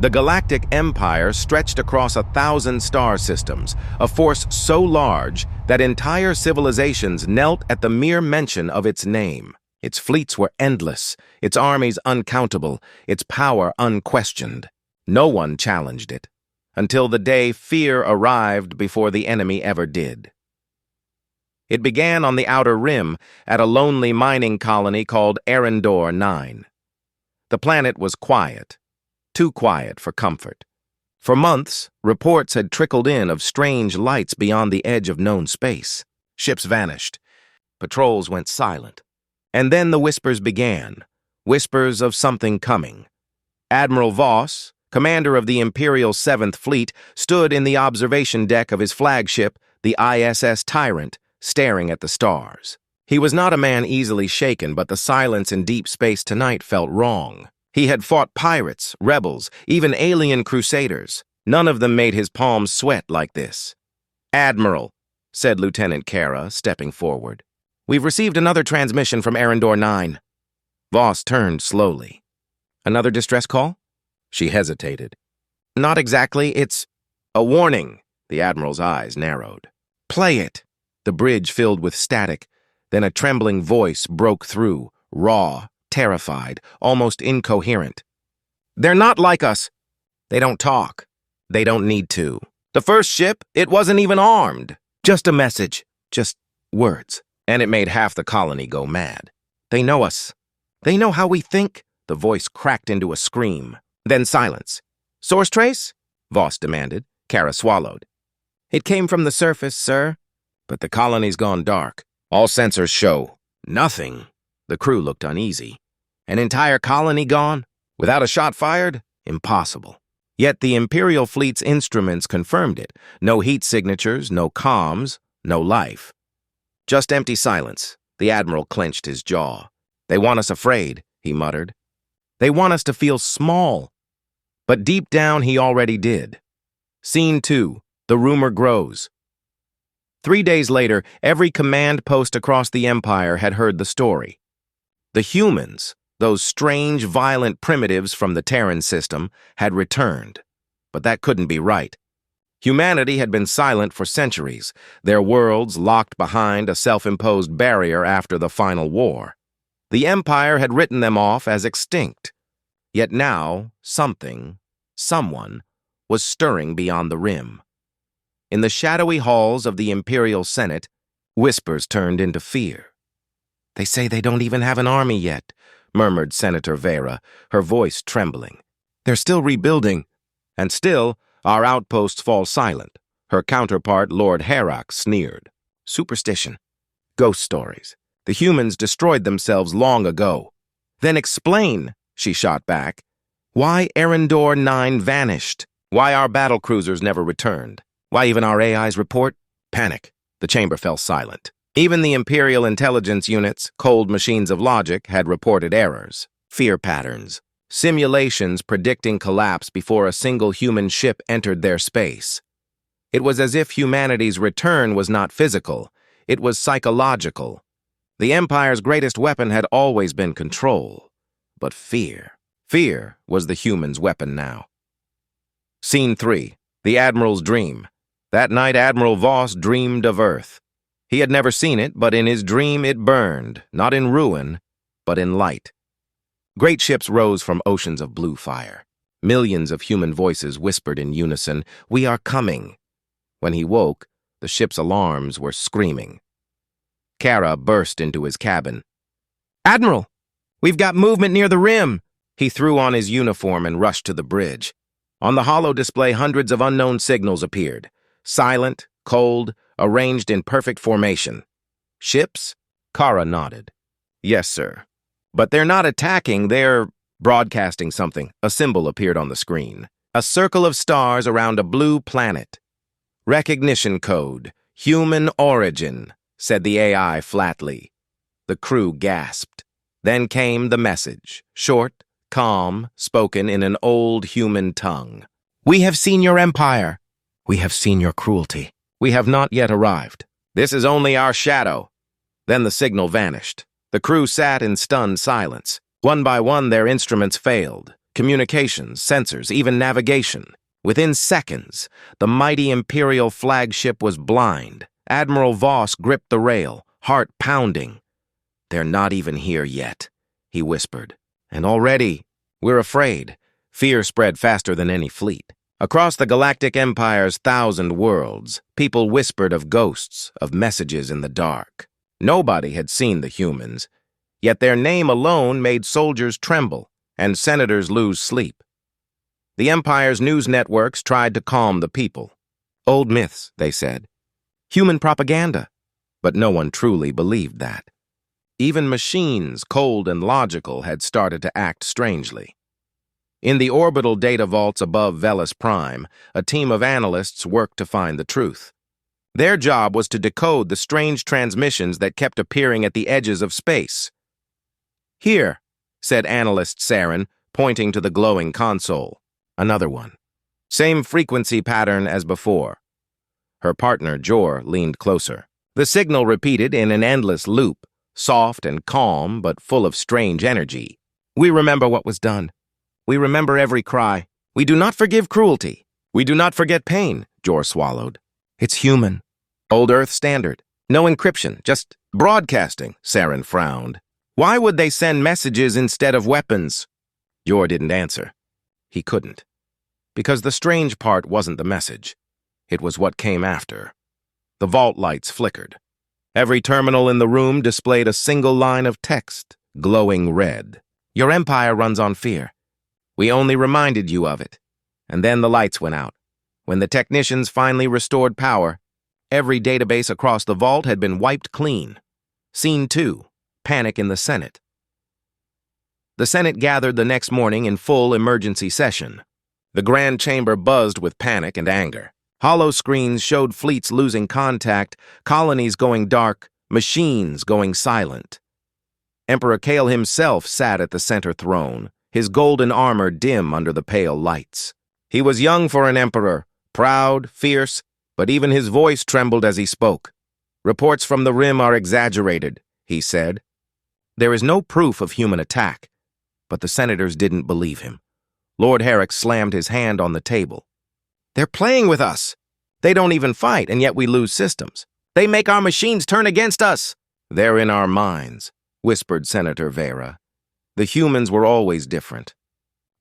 The Galactic Empire stretched across 1,000 star systems, a force so large that entire civilizations knelt at the mere mention of its name. Its fleets were endless, its armies uncountable, its power unquestioned. No one challenged it, until the day fear arrived before the enemy ever did. It began on the Outer Rim at a lonely mining colony called Arendor 9. The planet was quiet, too quiet for comfort. For months, reports had trickled in of strange lights beyond the edge of known space. Ships vanished. Patrols went silent. And then the whispers began, whispers of something coming. Admiral Voss, commander of the Imperial 7th Fleet, stood in the observation deck of his flagship, the ISS Tyrant, staring at the stars. He was not a man easily shaken, but the silence in deep space tonight felt wrong. He had fought pirates, rebels, even alien crusaders. None of them made his palms sweat like this. "Admiral," said Lieutenant Kara, stepping forward. "We've received another transmission from Arendor 9. Voss turned slowly. "Another distress call?" She hesitated. "Not exactly. It's a warning." The Admiral's eyes narrowed. "Play it." The bridge filled with static. Then a trembling voice broke through, raw, terrified, almost incoherent. "They're not like us. They don't talk. They don't need to. The first ship, it wasn't even armed. Just a message. Just words." And it made half the colony go mad. "They know us. They know how we think." The voice cracked into a scream. Then silence. "Source trace?" Voss demanded. Kara swallowed. "It came from the surface, sir. But the colony's gone dark. All sensors show nothing." The crew looked uneasy. "An entire colony gone? Without a shot fired? Impossible." Yet the Imperial fleet's instruments confirmed it. No heat signatures, no comms, no life. Just empty silence. The Admiral clenched his jaw. "They want us afraid," he muttered. "They want us to feel small." But deep down he already did. Scene 2. The rumor grows. 3 days later, every command post across the Empire had heard the story. The humans, those strange, violent primitives from the Terran system, had returned. But that couldn't be right. Humanity had been silent for centuries, their worlds locked behind a self-imposed barrier after the final war. The Empire had written them off as extinct. Yet now, someone, was stirring beyond the rim. In the shadowy halls of the Imperial Senate, whispers turned into fear. "They say they don't even have an army yet," murmured Senator Vera, her voice trembling. "They're still rebuilding. And still, our outposts fall silent." Her counterpart, Lord Herak, sneered. "Superstition. Ghost stories. The humans destroyed themselves long ago." "Then explain," she shot back, "why Arendor 9 vanished, why our battlecruisers never returned, why even our AIs report." Panic. The chamber fell silent. Even the Imperial intelligence units, cold machines of logic, had reported errors, fear patterns, simulations predicting collapse before a single human ship entered their space. It was as if humanity's return was not physical, it was psychological. The Empire's greatest weapon had always been control, but fear. Fear was the human's weapon now. Scene 3. The Admiral's Dream. That night, Admiral Voss dreamed of Earth. He had never seen it, but in his dream it burned, not in ruin, but in light. Great ships rose from oceans of blue fire. Millions of human voices whispered in unison, "We are coming." When he woke, the ship's alarms were screaming. Kara burst into his cabin. "Admiral, we've got movement near the rim." He threw on his uniform and rushed to the bridge. On the holo display, hundreds of unknown signals appeared. Silent, cold, arranged in perfect formation. "Ships?" Kara nodded. "Yes, sir. But they're not attacking, they're broadcasting something." A symbol appeared on the screen. A circle of stars around a blue planet. "Recognition code. Human origin," said the AI flatly. The crew gasped. Then came the message, short, calm, spoken in an old human tongue. "We have seen your empire. We have seen your cruelty. We have not yet arrived. This is only our shadow." Then the signal vanished. The crew sat in stunned silence. One by one, their instruments failed. Communications, sensors, even navigation. Within seconds, the mighty Imperial flagship was blind. Admiral Voss gripped the rail, heart pounding. "They're not even here yet," he whispered. "And already, we're afraid." Fear spread faster than any fleet. Across the Galactic Empire's 1,000 worlds, people whispered of ghosts, of messages in the dark. Nobody had seen the humans, yet their name alone made soldiers tremble and senators lose sleep. The Empire's news networks tried to calm the people. Old myths, they said. Human propaganda. But no one truly believed that. Even machines, cold and logical, had started to act strangely. In the orbital data vaults above Velis Prime, a team of analysts worked to find the truth. Their job was to decode the strange transmissions that kept appearing at the edges of space. "Here," said analyst Saren, pointing to the glowing console. Another one. Same frequency pattern as before. Her partner, Jor, leaned closer. The signal repeated in an endless loop, soft and calm, but full of strange energy. "We remember what was done. We remember every cry. We do not forgive cruelty. We do not forget pain," Jor swallowed. "It's human. Old Earth standard. No encryption, just broadcasting," Saren frowned. "Why would they send messages instead of weapons?" Jor didn't answer. He couldn't. Because the strange part wasn't the message. It was what came after. The vault lights flickered. Every terminal in the room displayed a single line of text, glowing red. "Your empire runs on fear. We only reminded you of it." And then the lights went out. When the technicians finally restored power, every database across the vault had been wiped clean. Scene 2, Panic in the Senate. The Senate gathered the next morning in full emergency session. The Grand Chamber buzzed with panic and anger. Hollow screens showed fleets losing contact, colonies going dark, machines going silent. Emperor Kale himself sat at the center throne, his golden armor dim under the pale lights. He was young for an emperor, proud, fierce, but even his voice trembled as he spoke. "Reports from the Rim are exaggerated," he said. There is no proof of human attack. But the senators didn't believe him. Lord Herrick slammed his hand on the table. "They're playing with us. They don't even fight, and yet we lose systems. They make our machines turn against us." "They're in our minds," whispered Senator Vera. "The humans were always different.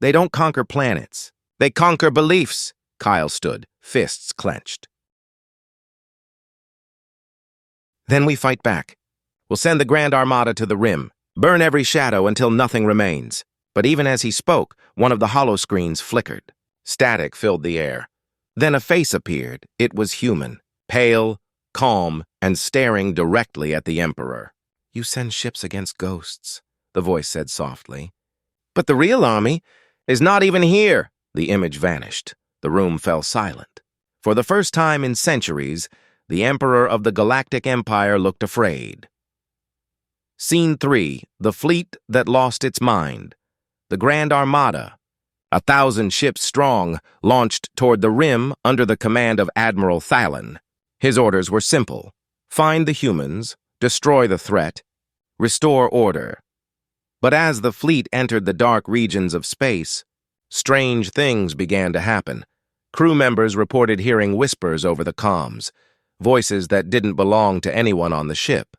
They don't conquer planets. They conquer beliefs." Kyle stood, fists clenched. "Then we fight back. We'll send the Grand Armada to the Rim. Burn every shadow until nothing remains." But even as he spoke, one of the hollow screens flickered. Static filled the air. Then a face appeared. It was human, pale, calm, and staring directly at the Emperor. "You send ships against ghosts," the voice said softly. "But the real army is not even here." The image vanished. The room fell silent. For the first time in centuries, the Emperor of the Galactic Empire looked afraid. Scene 3, The Fleet That Lost Its Mind. The Grand Armada, 1,000 ships strong, launched toward the Rim under the command of Admiral Thallon. His orders were simple. Find the humans, destroy the threat, restore order. But as the fleet entered the dark regions of space, strange things began to happen. Crew members reported hearing whispers over the comms, voices that didn't belong to anyone on the ship.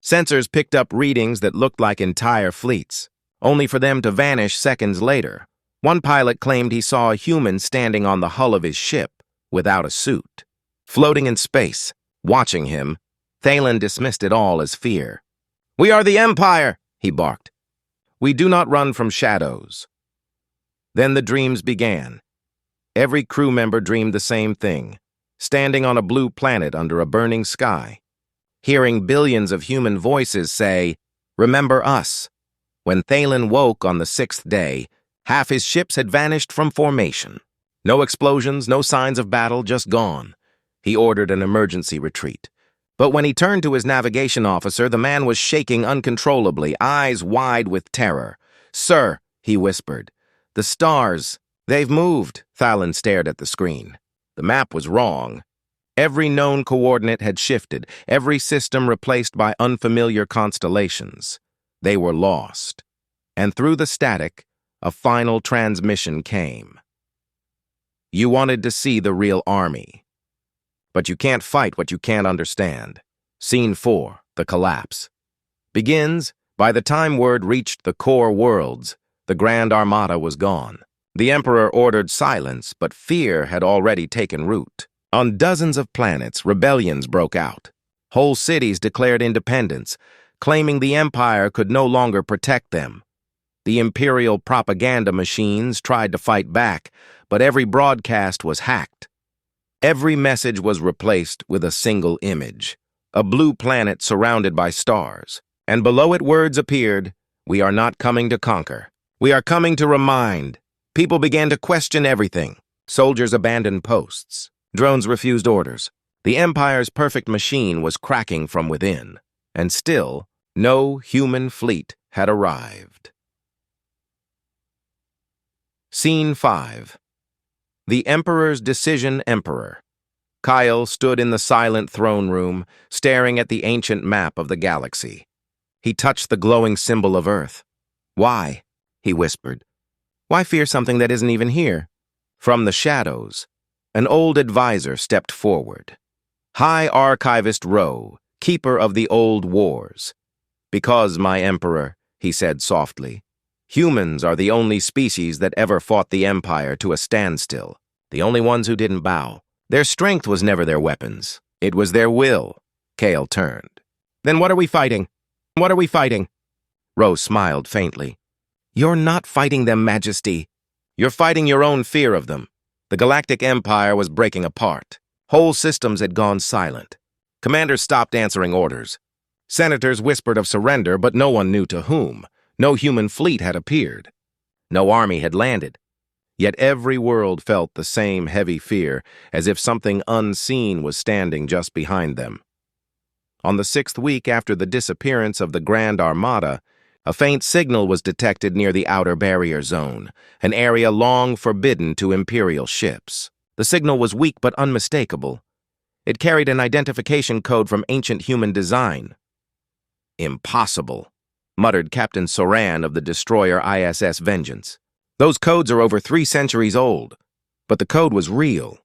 Sensors picked up readings that looked like entire fleets, only for them to vanish seconds later. One pilot claimed he saw a human standing on the hull of his ship, without a suit. Floating in space, watching him, Thallon dismissed it all as fear. "We are the Empire," he barked. "We do not run from shadows." Then the dreams began. Every crew member dreamed the same thing, standing on a blue planet under a burning sky, hearing billions of human voices say, "Remember us." When Thallon woke on the 6th day, half his ships had vanished from formation. No explosions, no signs of battle, just gone. He ordered an emergency retreat. But when he turned to his navigation officer, the man was shaking uncontrollably, eyes wide with terror. "Sir," he whispered, "the stars, they've moved." Thallon stared at the screen. The map was wrong. Every known coordinate had shifted, every system replaced by unfamiliar constellations. They were lost. And through the static, a final transmission came. You wanted to see the real army. But you can't fight what you can't understand. Scene 4, the collapse. Begins, by the time word reached the core worlds, the Grand Armada was gone. The Emperor ordered silence, but fear had already taken root. On dozens of planets, rebellions broke out. Whole cities declared independence, claiming the Empire could no longer protect them. The Imperial propaganda machines tried to fight back, but every broadcast was hacked. Every message was replaced with a single image, a blue planet surrounded by stars. And below it words appeared, "We are not coming to conquer. We are coming to remind." People began to question everything. Soldiers abandoned posts. Drones refused orders. The Empire's perfect machine was cracking from within. And still, no human fleet had arrived. Scene 5. The Emperor's Decision Emperor. Kyle stood in the silent throne room, staring at the ancient map of the galaxy. He touched the glowing symbol of Earth. "Why?" he whispered. "Why fear something that isn't even here?" From the shadows, an old advisor stepped forward. High Archivist Rowe, keeper of the old wars. "Because, my Emperor," he said softly, "humans are the only species that ever fought the Empire to a standstill, the only ones who didn't bow. Their strength was never their weapons. It was their will." Kale turned. "Then what are we fighting? What are we fighting?" Rowe smiled faintly. "You're not fighting them, Majesty. You're fighting your own fear of them." The Galactic Empire was breaking apart. Whole systems had gone silent. Commanders stopped answering orders. Senators whispered of surrender, but no one knew to whom. No human fleet had appeared. No army had landed. Yet every world felt the same heavy fear, as if something unseen was standing just behind them. On the 6th week after the disappearance of the Grand Armada, a faint signal was detected near the outer barrier zone, an area long forbidden to Imperial ships. The signal was weak but unmistakable. It carried an identification code from ancient human design. "Impossible," muttered Captain Soran of the destroyer ISS Vengeance. "Those codes are over 3 centuries old." But the code was real.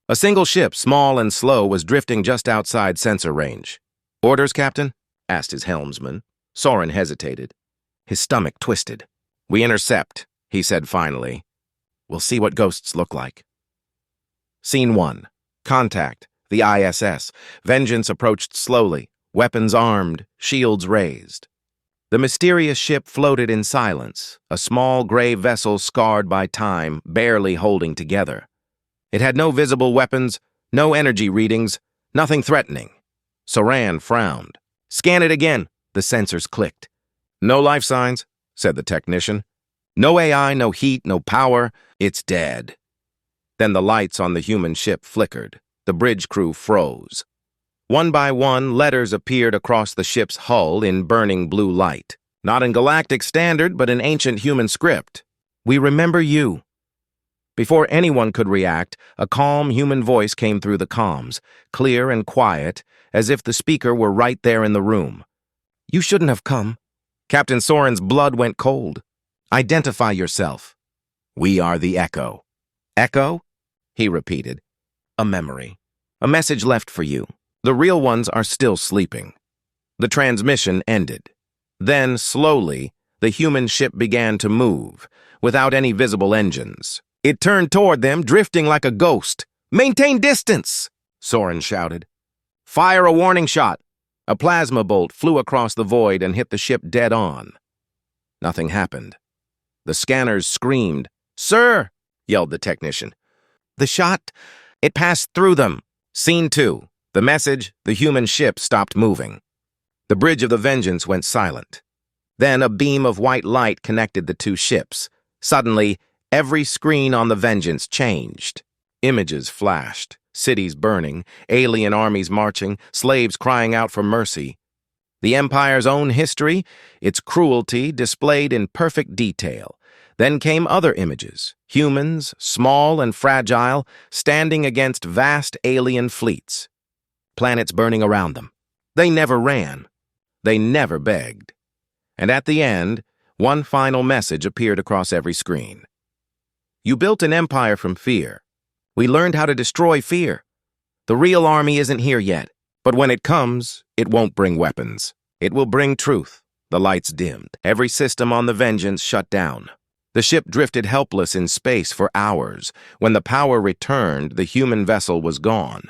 A single ship, small and slow, was drifting just outside sensor range. "Orders, Captain?" asked his helmsman. Soran hesitated. His stomach twisted. "We intercept," he said finally. "We'll see what ghosts look like." Scene 1. Contact. The ISS. Vengeance approached slowly, weapons armed, shields raised. The mysterious ship floated in silence, a small gray vessel scarred by time, barely holding together. It had no visible weapons, no energy readings, nothing threatening. Soran frowned. "Scan it again," the sensors clicked. "No life signs," said the technician. "No AI, no heat, no power. It's dead." Then the lights on the human ship flickered. The bridge crew froze. One by one, letters appeared across the ship's hull in burning blue light. Not in galactic standard, but in ancient human script. "We remember you." Before anyone could react, a calm human voice came through the comms, clear and quiet, as if the speaker were right there in the room. "You shouldn't have come." Captain Soran's blood went cold. "Identify yourself." "We are the Echo." "Echo?" he repeated. "A memory. A message left for you. The real ones are still sleeping." The transmission ended. Then, slowly, the human ship began to move, without any visible engines. It turned toward them, drifting like a ghost. "Maintain distance!" Soran shouted. "Fire a warning shot." A plasma bolt flew across the void and hit the ship dead on. Nothing happened. The scanners screamed. "Sir!" yelled the technician. "The shot, it passed through them." Scene 2. The message, the human ship stopped moving. The bridge of the Vengeance went silent. Then a beam of white light connected the two ships. Suddenly, every screen on the Vengeance changed. Images flashed, cities burning, alien armies marching, slaves crying out for mercy. The Empire's own history, its cruelty displayed in perfect detail. Then came other images, humans, small and fragile, standing against vast alien fleets. Planets burning around them. They never ran. They never begged. And at the end, One final message appeared across every screen. You built an empire from fear. We learned how to destroy fear. The real army isn't here yet, but when it comes, it won't bring weapons. It will bring truth. The lights dimmed. Every system on the Vengeance shut down. The ship drifted helpless in space for hours. When the power returned, the human vessel was gone.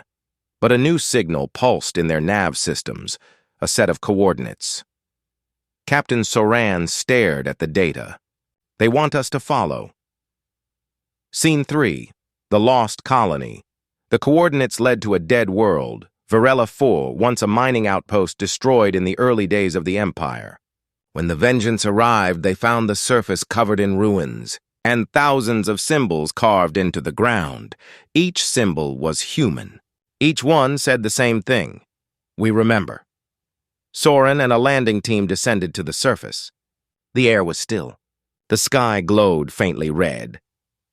But a new signal pulsed in their nav systems, a set of coordinates. Captain Soran stared at the data. They want us to follow. Scene 3. The Lost Colony. The coordinates led to a dead world, Varela 4, once a mining outpost destroyed in the early days of the Empire. When the Vengeance arrived, they found the surface covered in ruins, and thousands of symbols carved into the ground. Each symbol was human. Each one said the same thing. We remember. Soren and a landing team descended to the surface. The air was still. The sky glowed faintly red.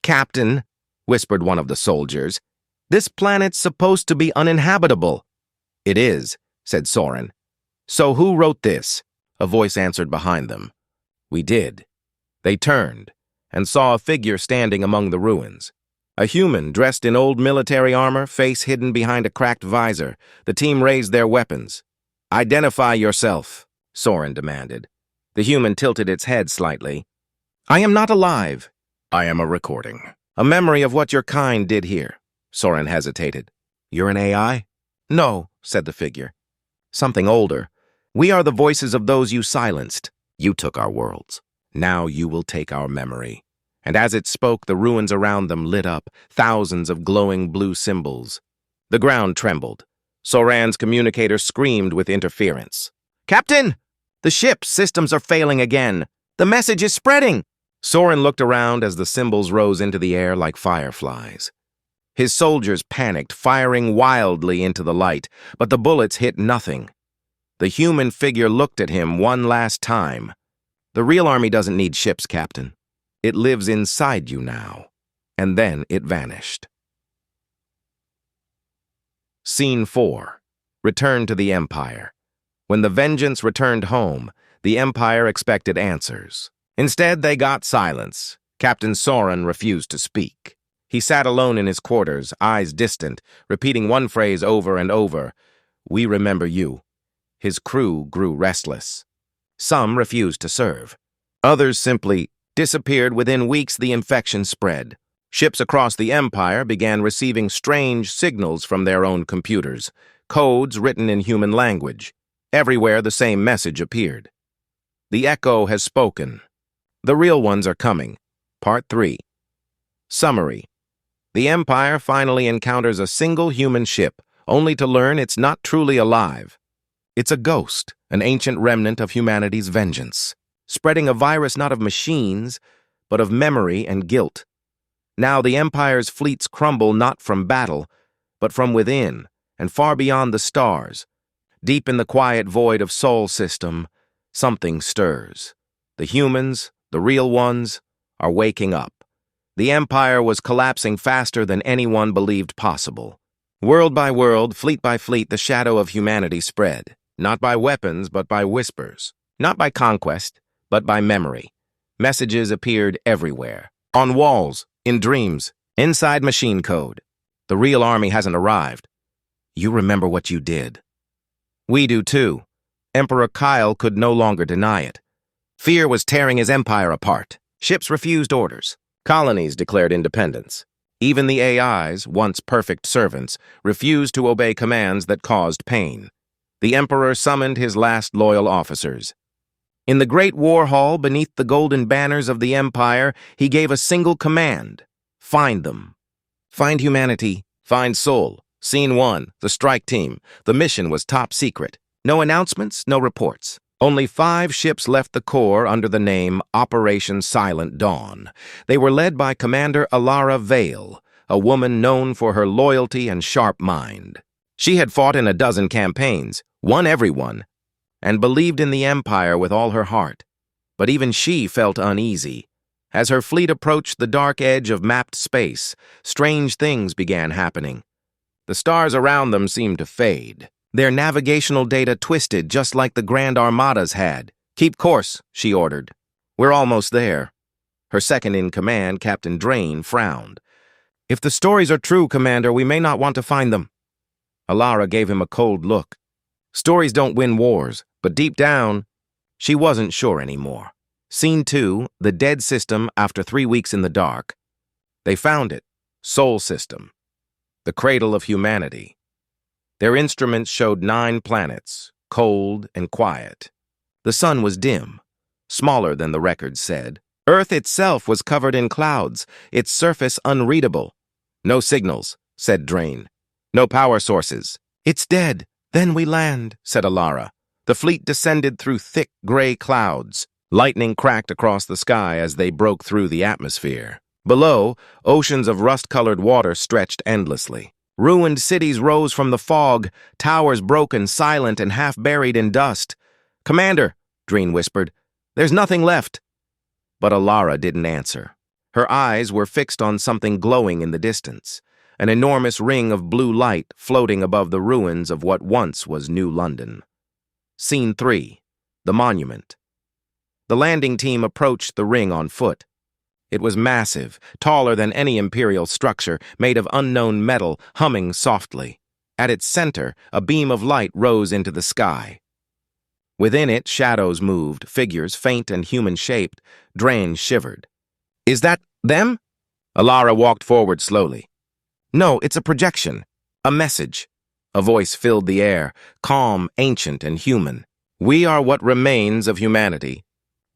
"Captain," whispered one of the soldiers, "this planet's supposed to be uninhabitable." "It is," said Soren. "So who wrote this?" A voice answered behind them. "We did." They turned and saw a figure standing among the ruins. A human dressed in old military armor, face hidden behind a cracked visor. The team raised their weapons. "Identify yourself," Soren demanded. The human tilted its head slightly. "I am not alive. I am a recording. A memory of what your kind did here." Soren hesitated. "You're an AI?" "No," said the figure. "Something older. We are the voices of those you silenced. You took our worlds. Now you will take our memory." And as it spoke, the ruins around them lit up, thousands of glowing blue symbols. The ground trembled. Soran's communicator screamed with interference. "Captain! The ship's systems are failing again. The message is spreading." Soren looked around as the symbols rose into the air like fireflies. His soldiers panicked, firing wildly into the light, but the bullets hit nothing. The human figure looked at him one last time. "The real army doesn't need ships, Captain. It lives inside you now." And then it vanished. Scene 4. Return to the Empire. When the Vengeance returned home, the Empire expected answers. Instead, they got silence. Captain Soren refused to speak. He sat alone in his quarters, eyes distant, repeating one phrase over and over, "We remember you." His crew grew restless. Some refused to serve. Others simply disappeared. Within weeks. The infection spread. Ships across the Empire began receiving strange signals from their own computers, codes written in human language. Everywhere the same message appeared. "The Echo has spoken. The real ones are coming." Part 3. Summary. The Empire finally encounters a single human ship, only to learn it's not truly alive. It's a ghost, an ancient remnant of humanity's vengeance, spreading a virus not of machines, but of memory and guilt. Now the Empire's fleets crumble not from battle, but from within and far beyond the stars. Deep in the quiet void of Sol system, something stirs. The humans, the real ones, are waking up. The Empire was collapsing faster than anyone believed possible. World by world, fleet by fleet, the shadow of humanity spread, not by weapons, but by whispers, not by conquest, but by memory. Messages appeared everywhere, on walls, in dreams, inside machine code. The real army hasn't arrived. You remember what you did. We do too. Emperor Kyle could no longer deny it. Fear was tearing his empire apart. Ships refused orders. Colonies declared independence. Even the AIs, once perfect servants, refused to obey commands that caused pain. The Emperor summoned his last loyal officers. In the Great War Hall, beneath the golden banners of the Empire, he gave a single command. Find them. Find humanity. Find Sol. Scene 1, the strike team. The mission was top secret. No announcements, no reports. Only 5 ships left the core under the name Operation Silent Dawn. They were led by Commander Alara Vale, a woman known for her loyalty and sharp mind. She had fought in a dozen campaigns, won every one, and believed in the Empire with all her heart. But even she felt uneasy. As her fleet approached the dark edge of mapped space, strange things began happening. The stars around them seemed to fade. Their navigational data twisted just like the Grand Armadas had. "Keep course," she ordered. We're almost there. Her second-in-command, Captain Drain, frowned. If the stories are true, Commander, we may not want to find them. Alara gave him a cold look. Stories don't win wars, but deep down, she wasn't sure anymore. Scene 2, the dead system after 3 weeks in the dark. They found it. Sol system. The cradle of humanity. Their instruments showed 9 planets, cold and quiet. The sun was dim, smaller than the records said. Earth itself was covered in clouds, its surface unreadable. No signals, said Drain. No power sources. It's dead. Then we land, said Alara. The fleet descended through thick gray clouds. Lightning cracked across the sky as they broke through the atmosphere. Below, oceans of rust-colored water stretched endlessly. Ruined cities rose from the fog, towers broken, silent, and half-buried in dust. Commander, Drain whispered, there's nothing left. But Alara didn't answer. Her eyes were fixed on something glowing in the distance, an enormous ring of blue light floating above the ruins of what once was New London. Scene 3, the monument. The landing team approached the ring on foot. It was massive, taller than any Imperial structure, made of unknown metal, humming softly. At its center, a beam of light rose into the sky. Within it, shadows moved, figures faint and human-shaped. Drain shivered. Is that them? Alara walked forward slowly. No, it's a projection. A message. A voice filled the air, calm, ancient, and human. We are what remains of humanity.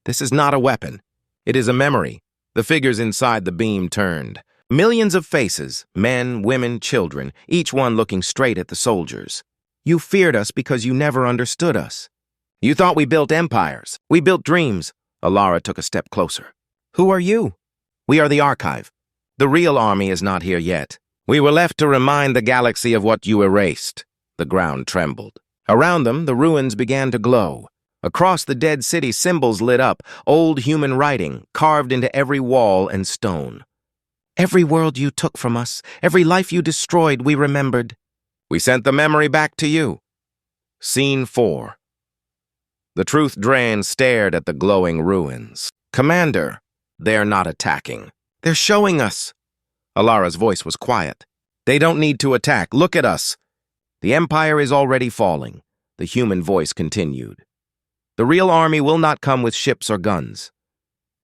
This is not a weapon. It is a memory. The figures inside the beam turned. Millions of faces, men, women, children, each one looking straight at the soldiers. You feared us because you never understood us. You thought we built empires. We built dreams. Alara took a step closer. Who are you? We are the Archive. The real army is not here yet. We were left to remind the galaxy of what you erased. The ground trembled. Around them, the ruins began to glow. Across the dead city, symbols lit up, old human writing, carved into every wall and stone. Every world you took from us, every life you destroyed, we remembered. We sent the memory back to you. Scene 4. The Truth Drain stared at the glowing ruins. Commander, they're not attacking. They're showing us. Alara's voice was quiet. They don't need to attack. Look at us. The Empire is already falling. The human voice continued. The real army will not come with ships or guns.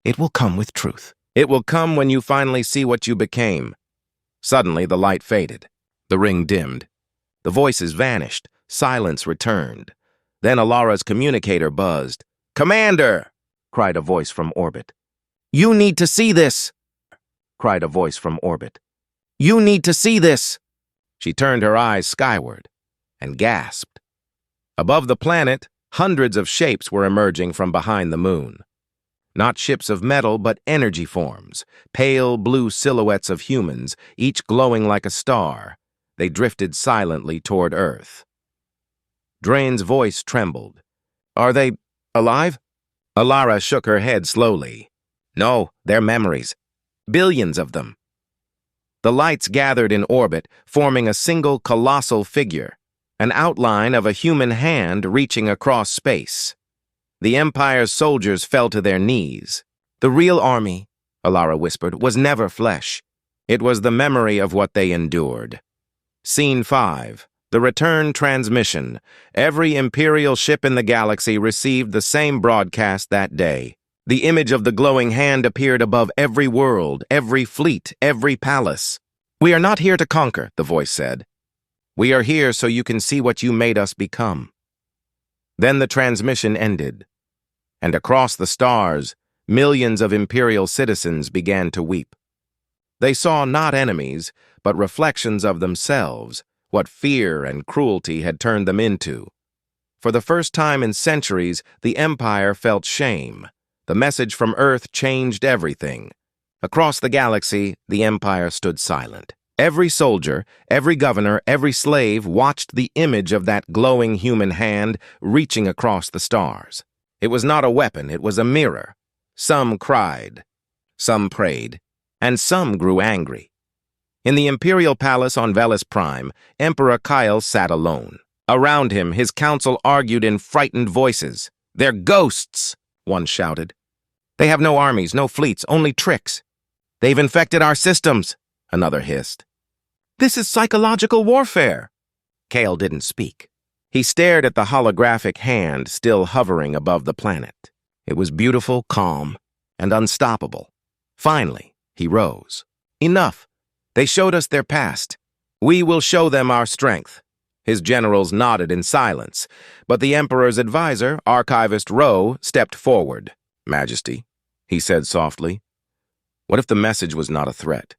It will come with truth. It will come when you finally see what you became. Suddenly, the light faded. The ring dimmed. The voices vanished. Silence returned. Then Alara's communicator buzzed. Commander! Cried a voice from orbit. You need to see this! Cried a voice from orbit. You need to see this! She turned her eyes skyward and gasped. Above the planet, hundreds of shapes were emerging from behind the moon. Not ships of metal, but energy forms, pale blue silhouettes of humans, each glowing like a star. They drifted silently toward Earth. Drain's voice trembled. Are they alive? Alara shook her head slowly. No, they're memories. Billions of them. The lights gathered in orbit, forming a single colossal figure, an outline of a human hand reaching across space. The Empire's soldiers fell to their knees. The real army, Alara whispered, was never flesh. It was the memory of what they endured. Scene 5. The return transmission. Every Imperial ship in the galaxy received the same broadcast that day. The image of the glowing hand appeared above every world, every fleet, every palace. We are not here to conquer, the voice said. We are here so you can see what you made us become. Then the transmission ended, and across the stars, millions of Imperial citizens began to weep. They saw not enemies, but reflections of themselves, what fear and cruelty had turned them into. For the first time in centuries, the Empire felt shame. The message from Earth changed everything. Across the galaxy, the Empire stood silent. Every soldier, every governor, every slave watched the image of that glowing human hand reaching across the stars. It was not a weapon, it was a mirror. Some cried, some prayed, and some grew angry. In the Imperial Palace on Velis Prime, Emperor Kyle sat alone. Around him, his council argued in frightened voices. They're ghosts, one shouted. They have no armies, no fleets, only tricks. They've infected our systems, another hissed. This is psychological warfare. Kale didn't speak. He stared at the holographic hand still hovering above the planet. It was beautiful, calm, and unstoppable. Finally, he rose. Enough. They showed us their past. We will show them our strength. His generals nodded in silence, but the Emperor's advisor, Archivist Rowe, stepped forward. Majesty, he said softly, what if the message was not a threat?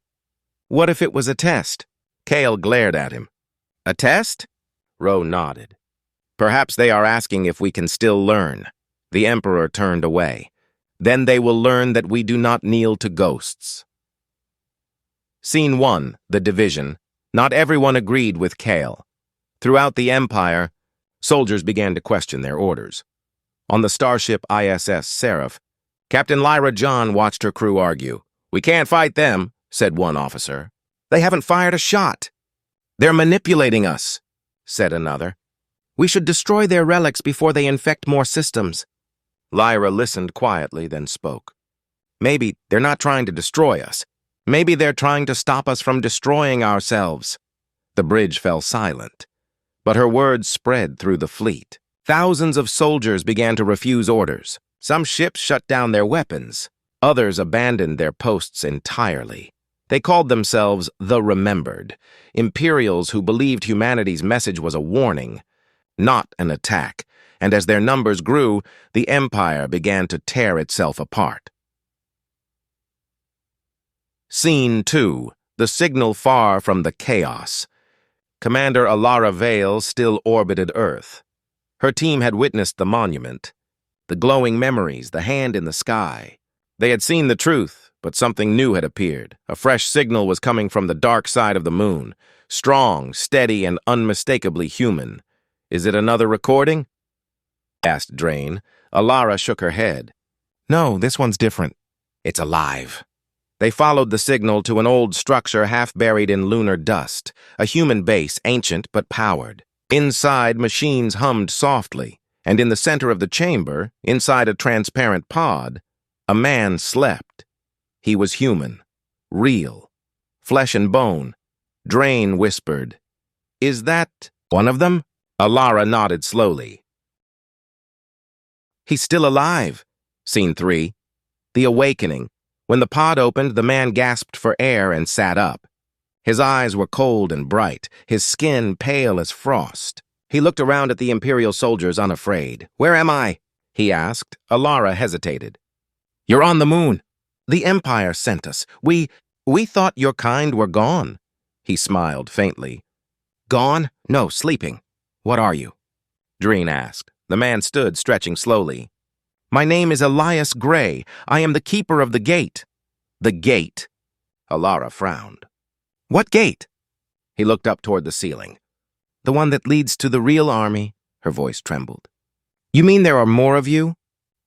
What if it was a test? Kale glared at him. A test? Rowe nodded. Perhaps they are asking if we can still learn. The Emperor turned away. Then they will learn that we do not kneel to ghosts. Scene 1, the division. Not everyone agreed with Kale. Throughout the Empire, soldiers began to question their orders. On the starship ISS Seraph, Captain Lyra John watched her crew argue. We can't fight them, said one officer. They haven't fired a shot. They're manipulating us, said another. We should destroy their relics before they infect more systems. Lyra listened quietly, then spoke. Maybe they're not trying to destroy us. Maybe they're trying to stop us from destroying ourselves. The bridge fell silent, but her words spread through the fleet. Thousands of soldiers began to refuse orders. Some ships shut down their weapons. Others abandoned their posts entirely. They called themselves the Remembered, Imperials who believed humanity's message was a warning, not an attack, and as their numbers grew, the Empire began to tear itself apart. Scene 2, the signal far from the chaos. Commander Alara Vale still orbited Earth. Her team had witnessed the monument, the glowing memories, the hand in the sky. They had seen the truth, but something new had appeared. A fresh signal was coming from the dark side of the moon, strong, steady, and unmistakably human. Is it another recording? Asked Drain. Alara shook her head. No, this one's different. It's alive. They followed the signal to an old structure half buried in lunar dust, a human base, ancient but powered. Inside, machines hummed softly, and in the center of the chamber, inside a transparent pod, a man slept. He was human, real, flesh and bone. Drain whispered, Is that one of them? Alara nodded slowly. He's still alive. Scene 3. The Awakening. When the pod opened, the man gasped for air and sat up. His eyes were cold and bright, his skin pale as frost. He looked around at the Imperial soldiers unafraid. Where am I? He asked. Alara hesitated. You're on the moon. The Empire sent us. We thought your kind were gone. He smiled faintly. Gone? No, sleeping. What are you? Dreen asked. The man stood, stretching slowly. My name is Elias Gray. I am the keeper of the gate. The gate. Alara frowned. What gate? He looked up toward the ceiling. The one that leads to the real army. Her voice trembled. You mean there are more of you?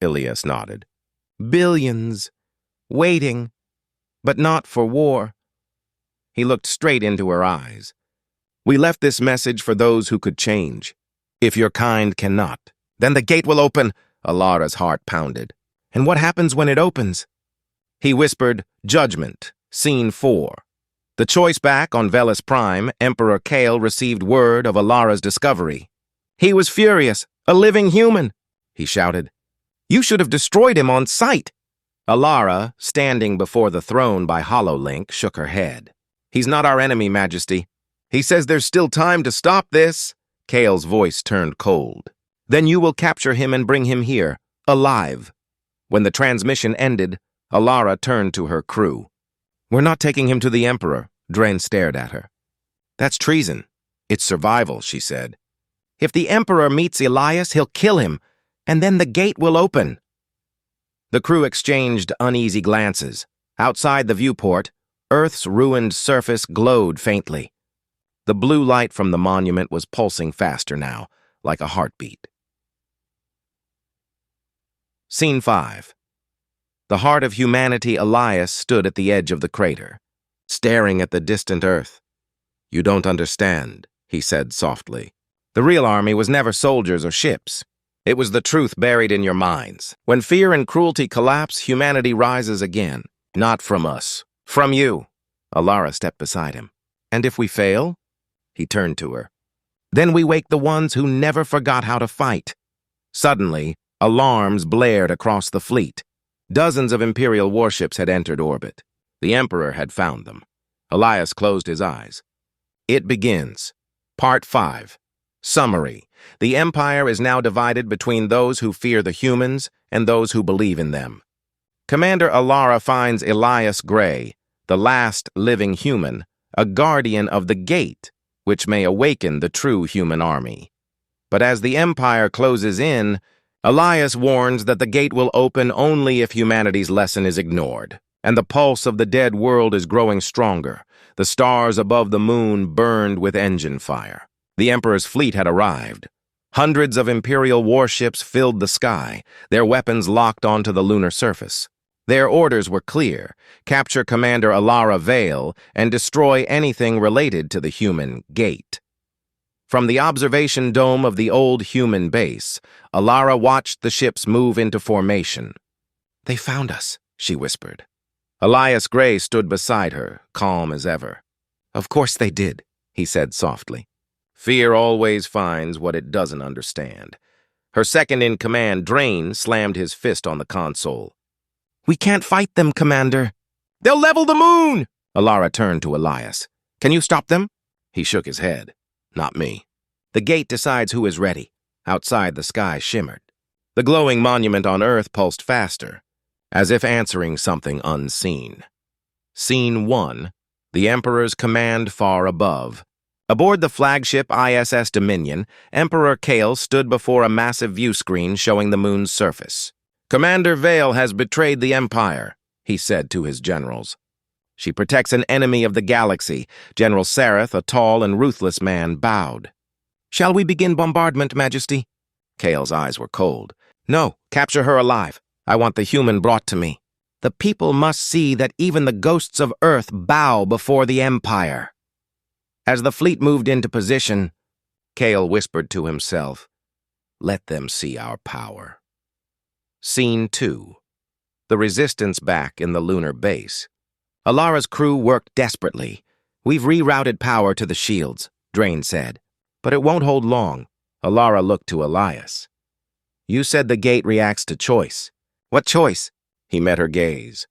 Elias nodded. Billions. Waiting. But not for war. He looked straight into her eyes. We left this message for those who could change. If your kind cannot, then the gate will open. Alara's heart pounded. And what happens when it opens? He whispered, Judgment, Scene 4. The choice back on Velis Prime, Emperor Kale received word of Alara's discovery. He was furious, a living human, he shouted. You should have destroyed him on sight. Alara, standing before the throne by HoloLink, shook her head. He's not our enemy, Majesty. He says there's still time to stop this. Kale's voice turned cold. Then you will capture him and bring him here, alive. When the transmission ended, Alara turned to her crew. We're not taking him to the Emperor, Drain stared at her. That's treason. It's survival, she said. If the Emperor meets Elias, he'll kill him, and then the gate will open. The crew exchanged uneasy glances. Outside the viewport, Earth's ruined surface glowed faintly. The blue light from the monument was pulsing faster now, like a heartbeat. Scene 5. The heart of humanity, Elias, stood at the edge of the crater, staring at the distant Earth. You don't understand, he said softly. The real army was never soldiers or ships. It was the truth buried in your minds. When fear and cruelty collapse, humanity rises again. Not from us. From you. Alara stepped beside him. And if we fail? He turned to her. Then we wake the ones who never forgot how to fight. Suddenly, alarms blared across the fleet. Dozens of Imperial warships had entered orbit. The Emperor had found them. Elias closed his eyes. It begins. Part 5. Summary. The Empire is now divided between those who fear the humans and those who believe in them. Commander Alara finds Elias Gray, the last living human, a guardian of the gate, which may awaken the true human army. But as the Empire closes in, Elias warns that the gate will open only if humanity's lesson is ignored, and the pulse of the dead world is growing stronger. The stars above the moon burned with engine fire. The Emperor's fleet had arrived. Hundreds of Imperial warships filled the sky, their weapons locked onto the lunar surface. Their orders were clear: capture Commander Alara Vale and destroy anything related to the human gate. From the observation dome of the old human base, Alara watched the ships move into formation. "They found us," she whispered. Elias Gray stood beside her, calm as ever. "Of course they did," he said softly. Fear always finds what it doesn't understand. Her second-in-command, Drain, slammed his fist on the console. "We can't fight them, Commander." "They'll level the moon!" Alara turned to Elias. "Can you stop them?" He shook his head. "Not me." The gate decides who is ready. Outside, the sky shimmered. The glowing monument on Earth pulsed faster, as if answering something unseen. Scene 1. The Emperor's command far above. Aboard the flagship ISS Dominion, Emperor Kale stood before a massive view screen showing the moon's surface. "Commander Vale has betrayed the Empire," he said to his generals. "She protects an enemy of the galaxy." General Sareth, a tall and ruthless man, bowed. "Shall we begin bombardment, Majesty?" Kale's eyes were cold. "No, capture her alive. I want the human brought to me. The people must see that even the ghosts of Earth bow before the Empire." As the fleet moved into position, Kale whispered to himself, "Let them see our power." Scene 2. The Resistance back in the lunar base. Alara's crew worked desperately. "We've rerouted power to the shields," Drain said. "But it won't hold long." Alara looked to Elias. "You said the gate reacts to choice." "What choice?" He met her gaze.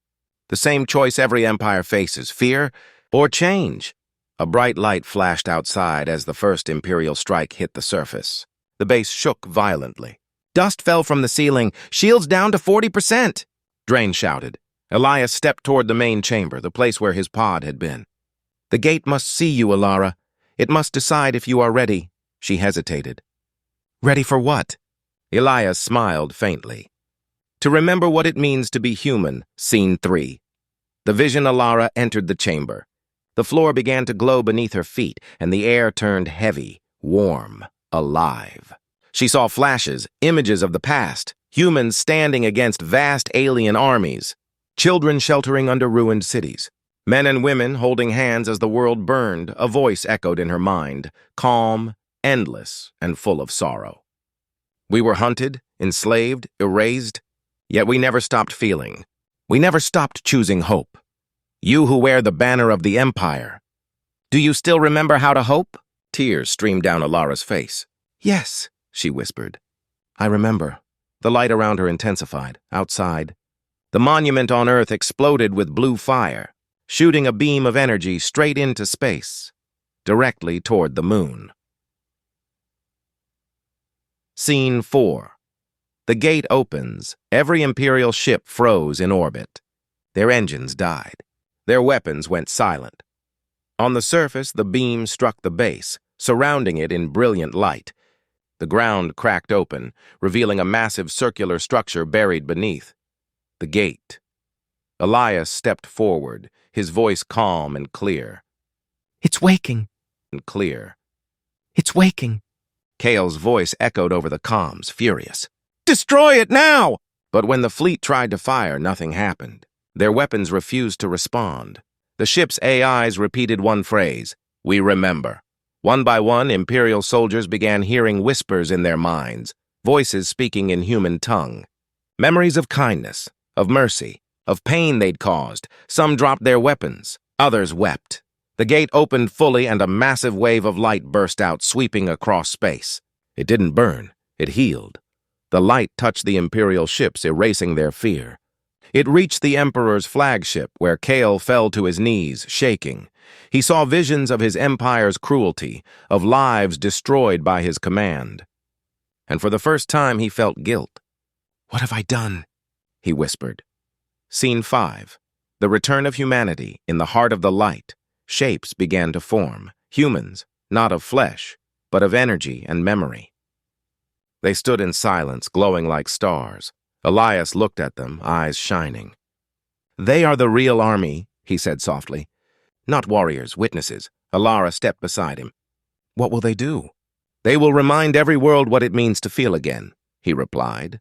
"The same choice every empire faces: fear or change." A bright light flashed outside as the first Imperial strike hit the surface. The base shook violently. "Dust fell from the ceiling. Shields down to 40%. Drain shouted. Elias stepped toward the main chamber, the place where his pod had been. "The gate must see you, Alara. It must decide if you are ready." She hesitated. "Ready for what?" Elias smiled faintly. "To remember what it means to be human." Scene 3. The vision Alara entered the chamber. The floor began to glow beneath her feet, and the air turned heavy, warm, alive. She saw flashes, images of the past, humans standing against vast alien armies, children sheltering under ruined cities, men and women holding hands as the world burned. A voice echoed in her mind, calm, endless, and full of sorrow. "We were hunted, enslaved, erased, yet we never stopped feeling. We never stopped choosing hope. You who wear the banner of the Empire. Do you still remember how to hope?" Tears streamed down Alara's face. "Yes," she whispered. "I remember." The light around her intensified. Outside, the monument on Earth exploded with blue fire, shooting a beam of energy straight into space, directly toward the moon. Scene 4. The gate opens. Every Imperial ship froze in orbit. Their engines died. Their weapons went silent. On the surface, the beam struck the base, surrounding it in brilliant light. The ground cracked open, revealing a massive circular structure buried beneath. The gate. Elias stepped forward, his voice calm and clear. "It's waking." And clear. "It's waking." Kale's voice echoed over the comms, furious. "Destroy it now!" But when the fleet tried to fire, nothing happened. Their weapons refused to respond. The ship's AIs repeated one phrase: "We remember." One by one, Imperial soldiers began hearing whispers in their minds. voices speaking in human tongue. Memories of kindness, of mercy, of pain they'd caused. Some dropped their weapons, others wept. The gate opened fully and a massive wave of light burst out, sweeping across space. It didn't burn, it healed. The light touched the Imperial ships, erasing their fear. It reached the Emperor's flagship, where Kale fell to his knees, shaking. He saw visions of his empire's cruelty, of lives destroyed by his command. And for the first time he felt guilt. "What have I done?" he whispered. Scene 5. The return of humanity in the heart of the light. Shapes began to form, humans, not of flesh, but of energy and memory. They stood in silence, glowing like stars. Elias looked at them, eyes shining. "They are the real army," he said softly. "Not warriors, witnesses." Alara stepped beside him. "What will they do?" "They will remind every world what it means to feel again," he replied.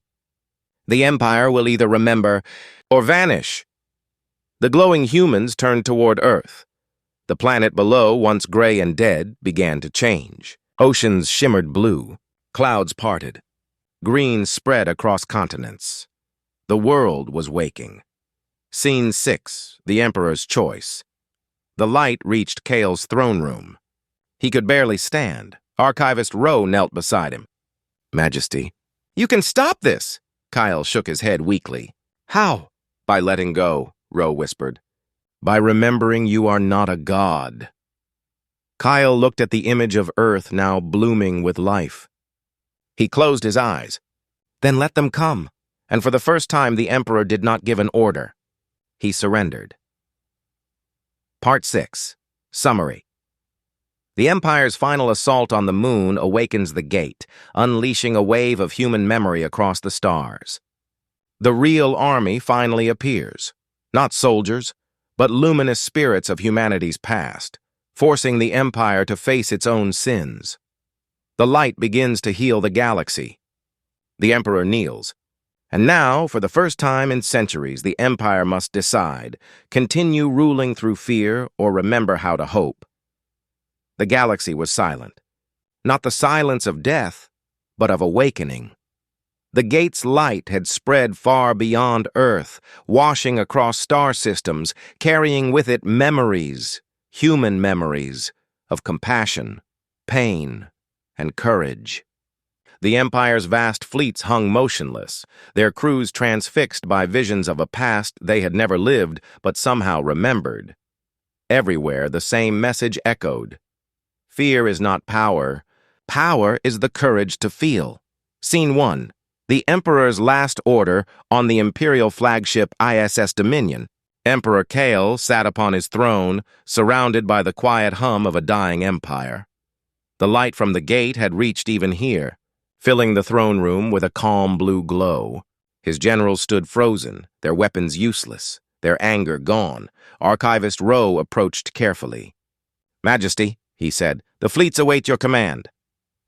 "The Empire will either remember or vanish." The glowing humans turned toward Earth. The planet below, once gray and dead, began to change. Oceans shimmered blue. Clouds parted. Green spread across continents. The world was waking. Scene 6, the Emperor's Choice. The light reached Kale's throne room. He could barely stand. Archivist Ro knelt beside him. "Majesty." "You can stop this!" Kyle shook his head weakly. "How?" "By letting go," Ro whispered. "By remembering you are not a god." Kyle looked at the image of Earth now blooming with life. He closed his eyes. "Then let them come." And for the first time, the Emperor did not give an order. He surrendered. Part 6. Summary. The Empire's final assault on the moon awakens the gate, unleashing a wave of human memory across the stars. The real army finally appears. Not soldiers, but luminous spirits of humanity's past, forcing the Empire to face its own sins. The light begins to heal the galaxy. The Emperor kneels. And now, for the first time in centuries, the Empire must decide, continue ruling through fear or remember how to hope. The galaxy was silent. Not the silence of death, but of awakening. The gate's light had spread far beyond Earth, washing across star systems, carrying with it memories, human memories, of compassion, pain, and courage. The Empire's vast fleets hung motionless, their crews transfixed by visions of a past they had never lived but somehow remembered. Everywhere the same message echoed. Fear is not power. Power is the courage to feel. Scene 1. The Emperor's last order on the Imperial flagship ISS Dominion. Emperor Kale sat upon his throne, surrounded by the quiet hum of a dying empire. The light from the gate had reached even here, filling the throne room with a calm blue glow. His generals stood frozen, their weapons useless, their anger gone. Archivist Ro approached carefully. "Majesty," he said, "the fleets await your command."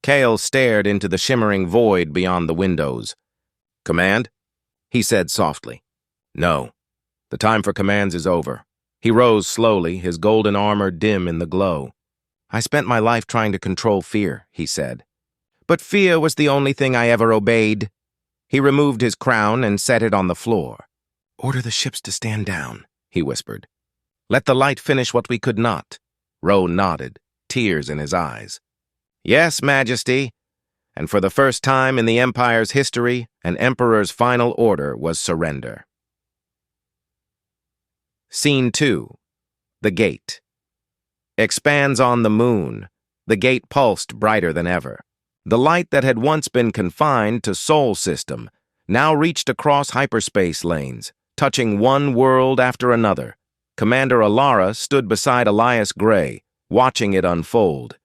Kale stared into the shimmering void beyond the windows. "Command?" he said softly. "No. The time for commands is over." He rose slowly, his golden armor dim in the glow. "I spent my life trying to control fear," he said. "But fear was the only thing I ever obeyed." He removed his crown and set it on the floor. "Order the ships to stand down," he whispered. "Let the light finish what we could not." Ro nodded, tears in his eyes. "Yes, Majesty." And for the first time in the Empire's history, an Emperor's final order was surrender. Scene 2. The Gate. Expands on the moon. The gate pulsed brighter than ever. The light that had once been confined to Sol System now reached across hyperspace lanes, touching one world after another. Commander Alara stood beside Elias Gray, watching it unfold.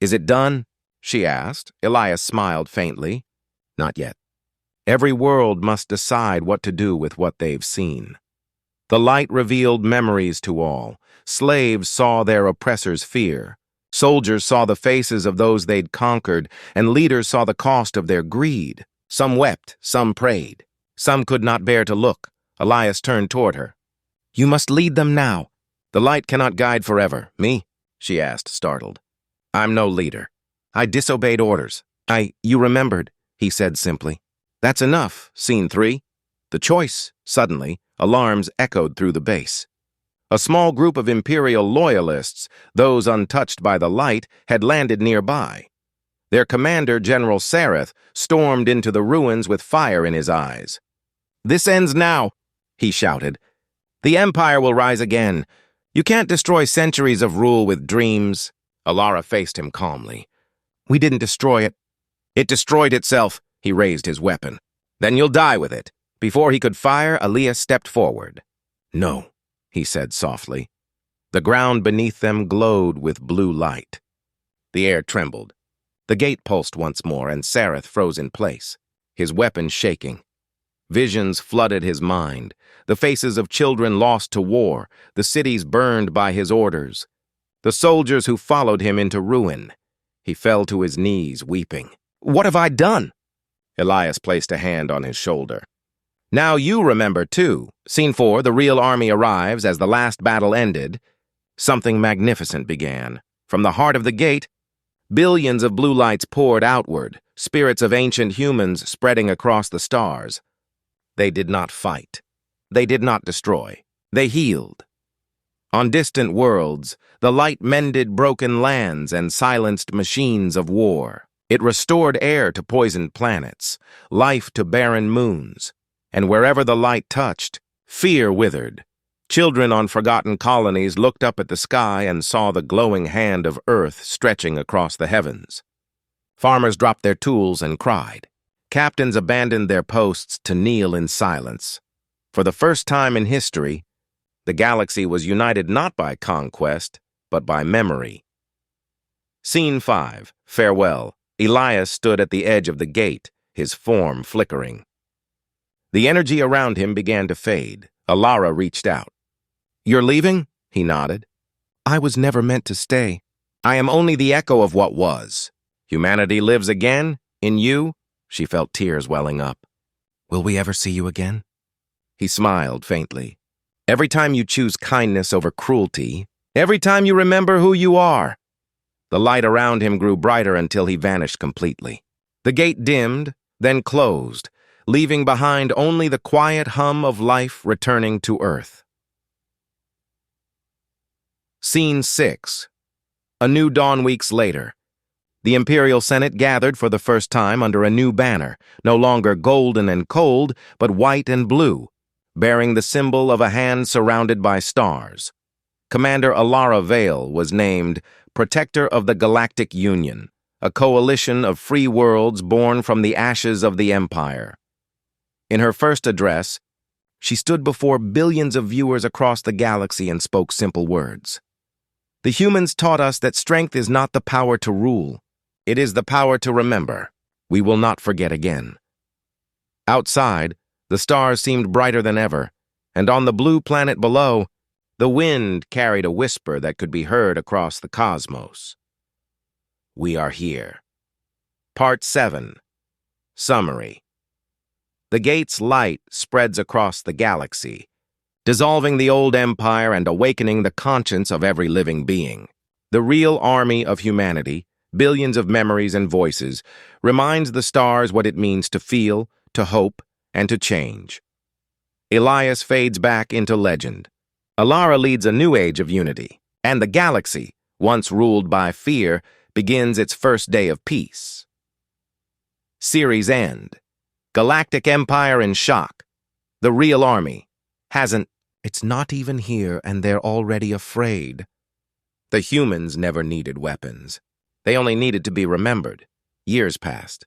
"Is it done?" she asked. Elias smiled faintly. "Not yet. Every world must decide what to do with what they've seen." The light revealed memories to all. Slaves saw their oppressors' fear. Soldiers saw the faces of those they'd conquered, and leaders saw the cost of their greed. Some wept, some prayed. Some could not bear to look. Elias turned toward her. "You must lead them now." "The light cannot guide forever." "Me?" she asked, startled. "I'm no leader. I disobeyed orders. You remembered." he said simply. That's enough, Scene 3. The choice, suddenly, alarms echoed through the base. A small group of Imperial loyalists, those untouched by the light, had landed nearby. Their commander, General Zenith, stormed into the ruins with fire in his eyes. "This ends now," he shouted. "The Empire will rise again. You can't destroy centuries of rule with dreams." Alara faced him calmly. "We didn't destroy it. It destroyed itself." He raised his weapon. "Then you'll die with it." Before he could fire, Elias stepped forward. "No," he said softly. The ground beneath them glowed with blue light. The air trembled. The gate pulsed once more, and Zenith froze in place, his weapon shaking. Visions flooded his mind, the faces of children lost to war, the cities burned by his orders, the soldiers who followed him into ruin. He fell to his knees, weeping. "What have I done?" Elias placed a hand on his shoulder. "Now you remember, too." Scene 4, the real army arrives as the last battle ended. Something magnificent began. From the heart of the gate, billions of blue lights poured outward, spirits of ancient humans spreading across the stars. They did not fight. They did not destroy. They healed. On distant worlds, the light mended broken lands and silenced machines of war. It restored air to poisoned planets, life to barren moons, and wherever the light touched, fear withered. Children on forgotten colonies looked up at the sky and saw the glowing hand of Earth stretching across the heavens. Farmers dropped their tools and cried. Captains abandoned their posts to kneel in silence. For the first time in history, the galaxy was united not by conquest, but by memory. Scene 5, Farewell. Elias stood at the edge of the gate, his form flickering. The energy around him began to fade. Alara reached out. "You're leaving?" He nodded. "I was never meant to stay. I am only the echo of what was. Humanity lives again, in you." She felt tears welling up. "Will we ever see you again?" He smiled faintly. "Every time you choose kindness over cruelty, every time you remember who you are." The light around him grew brighter until he vanished completely. The gate dimmed, then closed, leaving behind only the quiet hum of life returning to Earth. Scene 6. A new dawn weeks later. The Imperial Senate gathered for the first time under a new banner, no longer golden and cold, but white and blue, bearing the symbol of a hand surrounded by stars. Commander Alara Vale was named Protector of the Galactic Union, a coalition of free worlds born from the ashes of the Empire. In her first address, she stood before billions of viewers across the galaxy and spoke simple words. "The humans taught us that strength is not the power to rule. It is the power to remember. We will not forget again." Outside, the stars seemed brighter than ever, and on the blue planet below, the wind carried a whisper that could be heard across the cosmos. We are here. Part 7. Summary. The gate's light spreads across the galaxy, dissolving the old empire and awakening the conscience of every living being. The real army of humanity, billions of memories and voices, reminds the stars what it means to feel, to hope, and to change. Elias fades back into legend. Alara leads a new age of unity, and the galaxy, once ruled by fear, begins its first day of peace. Series end. Galactic Empire in shock. The real army hasn't. It's not even here, and they're already afraid. The humans never needed weapons. They only needed to be remembered. Years passed.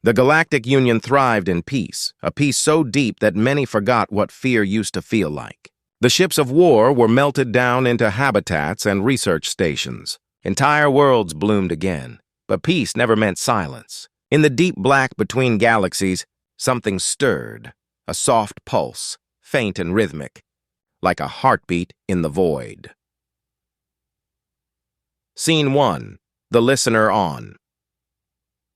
The Galactic Union thrived in peace, a peace so deep that many forgot what fear used to feel like. The ships of war were melted down into habitats and research stations. Entire worlds bloomed again, but peace never meant silence. In the deep black between galaxies, something stirred, a soft pulse, faint and rhythmic, like a heartbeat in the void. Scene 1. The listener on.